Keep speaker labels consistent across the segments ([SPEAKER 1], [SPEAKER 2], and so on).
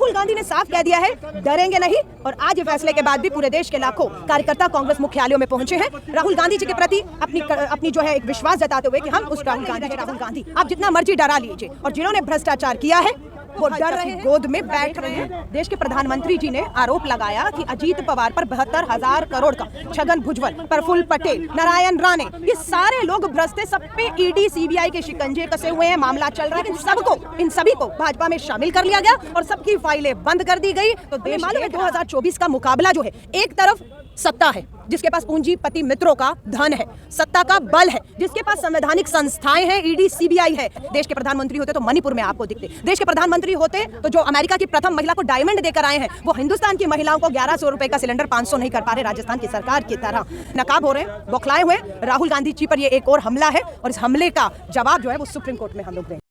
[SPEAKER 1] राहुल गांधी ने साफ कह दिया है डरेंगे नहीं, और आज ये फैसले के बाद भी पूरे देश के लाखों कार्यकर्ता कांग्रेस मुख्यालयों में पहुंचे हैं राहुल गांधी जी के प्रति अपनी जो है एक विश्वास जताते हुए कि हम उस राहुल गांधी आप जितना मर्जी डरा लीजिए, और जिन्होंने भ्रष्टाचार किया है वो डर रहे हैं, गोद में बैठ रहे हैं। देश के प्रधानमंत्री जी ने आरोप लगाया कि अजीत पवार पर 72,000 करोड़ का, छगन भुजबल, प्रफुल्ल पटेल, नारायण राणे, ये सारे लोग भ्रष्ट, सब पे ईडी सीबीआई के शिकंजे कसे हुए हैं, मामला चल रहा है। इन सभी को भाजपा में शामिल कर लिया गया और सबकी फाइलें बंद कर दी गई। तो देश मालूम है 2024 का मुकाबला जो है, एक तरफ सत्ता है जिसके पास पूंजीपति मित्रों का धन है, सत्ता का बल है, जिसके पास संवैधानिक संस्थाएं हैं, ईडी सीबीआई है। देश के प्रधानमंत्री होते तो मणिपुर में आपको दिखते, देश के प्रधानमंत्री होते तो जो अमेरिका की प्रथम महिला को डायमंड देकर आए हैं वो हिंदुस्तान की महिलाओं को 1100 रुपए का सिलेंडर 500 नहीं कर पा रहे राजस्थान की सरकार की तरह। नकाब हो रहे हैं, बौखलाए हुए। राहुल गांधी जी पर ये एक और हमला है और इस हमले का जवाब जो है वो सुप्रीम कोर्ट में हम लोग देंगे।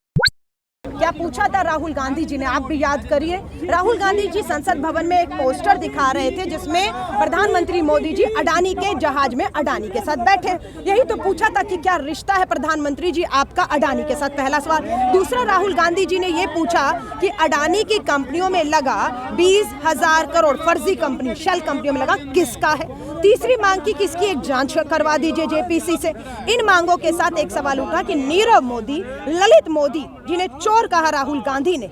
[SPEAKER 1] क्या पूछा था राहुल गांधी जी ने, आप भी याद करिए। राहुल गांधी जी संसद भवन में एक पोस्टर दिखा रहे थे जिसमें प्रधानमंत्री मोदी जी अडानी के जहाज में अडानी के साथ बैठे। यही तो पूछा था कि क्या रिश्ता है प्रधानमंत्री जी आपका अडानी के साथ, पहला सवाल। दूसरा, राहुल गांधी जी ने ये पूछा कि अडानी की कंपनियों में लगा 20,000 करोड़ फर्जी कंपनी, शेल कंपनियों में लगा, किसका है। तीसरी मांग की किसकी एक जांच करवा दीजिए जेपीसी से। इन मांगों के साथ एक सवाल उठा कि नीरव मोदी, ललित मोदी जिन्हें चोर कहा राहुल गांधी ने,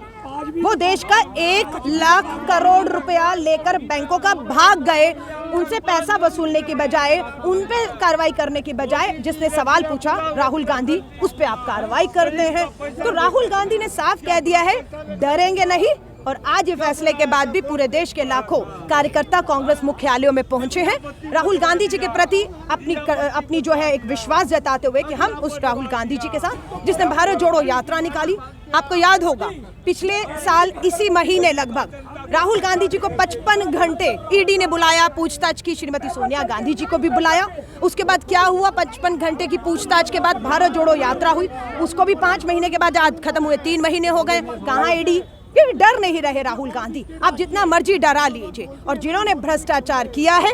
[SPEAKER 1] वो देश का 1 लाख करोड़ रुपया लेकर बैंकों का भाग गए। उनसे पैसा वसूलने की बजाय, उन पे कार्रवाई करने की बजाय जिसने सवाल पूछा राहुल गांधी, उस पे आप कार्रवाई करते हैं। तो राहुल गांधी ने साफ कह दिया है डरेंगे नहीं, और आज ये फैसले के बाद भी पूरे देश के लाखों कार्यकर्ता कांग्रेस मुख्यालयों में पहुंचे हैं राहुल गांधी जी के प्रति अपनी जो है एक विश्वास जताते हुए कि हम उस राहुल गांधी जी के साथ जिसने भारत जोड़ो यात्रा निकाली। आपको याद होगा पिछले साल इसी महीने लगभग राहुल गांधी जी को 55 घंटे ईडी ने बुलाया पूछताछ की, श्रीमती सोनिया गांधी जी को भी बुलाया। उसके बाद क्या हुआ, 55 घंटे की पूछताछ के बाद भारत जोड़ो यात्रा हुई, उसको भी 5 महीने के बाद आज खत्म हुए, 3 महीने हो गए। कहाँ ईडी? क्योंकि डर नहीं रहे राहुल गांधी, आप जितना मर्जी डरा लीजिए, और जिन्होंने भ्रष्टाचार किया है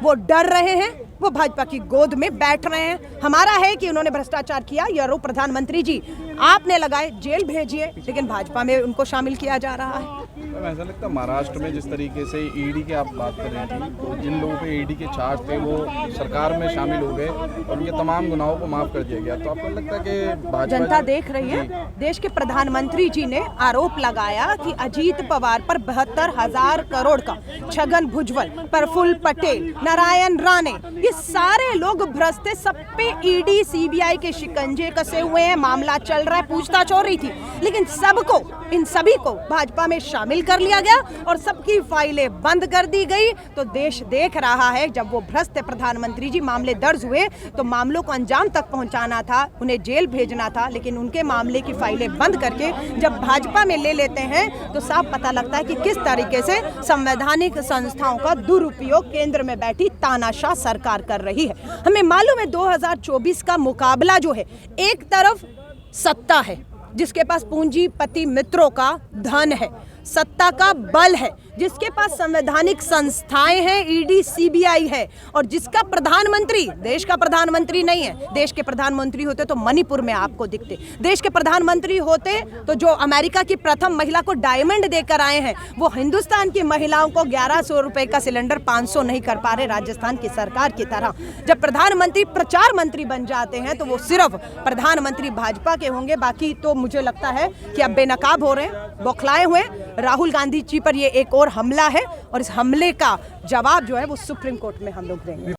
[SPEAKER 1] वो डर रहे हैं, वो भाजपा की गोद में बैठ रहे हैं। हमारा है कि उन्होंने भ्रष्टाचार किया, या रो प्रधानमंत्री जी आपने लगाए, जेल भेजिए, लेकिन भाजपा में उनको शामिल किया जा रहा है।
[SPEAKER 2] ऐसा लगता है महाराष्ट्र में जिस तरीके से ईडी की आप बात कर रही थी, तो जिन लोगों पे ईडी के चार्ज थे वो सरकार में शामिल हो गए और उनके तमाम गुनाहों को माफ कर दिया गया। तो आपको लगता है कि भाजपा
[SPEAKER 1] जनता देख रही है। देश के प्रधानमंत्री जी ने आरोप लगाया कि अजीत पवार पर 72,000 करोड़ का, छगन भुजबल, प्रफुल्ल पटेल, नारायण राणे, ये सारे लोग भ्रष्ट, सब पे ईडी सीबीआई के शिकंजे कसे हुए हैं, मामला चल रहा है, पूछताछ हो रही थी, लेकिन इन सभी को भाजपा में शामिल कर लिया गया और सबकी फाइलें बंद कर दी गई। तो देश देख रहा है, जब वो भ्रष्ट प्रधानमंत्री जी मामले दर्ज हुए तो मामलों को अंजाम तक पहुंचाना था, उन्हें जेल भेजना था, लेकिन उनके मामले की फाइलें बंद करके जब भाजपा में ले लेते हैं तो साफ पता लगता है कि किस तरीके से संवैधानिक संस्थाओं का दुरुपयोग केंद्र में बैठी तानाशाह सरकार कर रही है। हमें मालूम है 2024 का मुकाबला जो है, एक तरफ सत्ता है जिसके पास पूंजीपति मित्रों का धन है, सत्ता का बल है, जिसके पास संवैधानिक संस्थाएं हैं, ईडी सीबीआई है, और जिसका प्रधानमंत्री देश का प्रधानमंत्री नहीं है। देश के प्रधानमंत्री होते तो मणिपुर में आपको दिखते, देश के प्रधानमंत्री होते तो जो अमेरिका की प्रथम महिला को डायमंड देकर आए हैं वो हिंदुस्तान की महिलाओं को 1100 रुपए का सिलेंडर 500 नहीं कर पा रहे राजस्थान की सरकार की तरह। जब प्रधानमंत्री प्रचार मंत्री बन जाते हैं तो वो सिर्फ प्रधानमंत्री भाजपा के होंगे, बाकी तो मुझे लगता है कि अब बेनकाब हो रहे हैं, बौखलाए हुए। राहुल गांधी जी पर ये एक और हमला है और इस हमले का जवाब जो है वो सुप्रीम कोर्ट में हम लोग देंगे।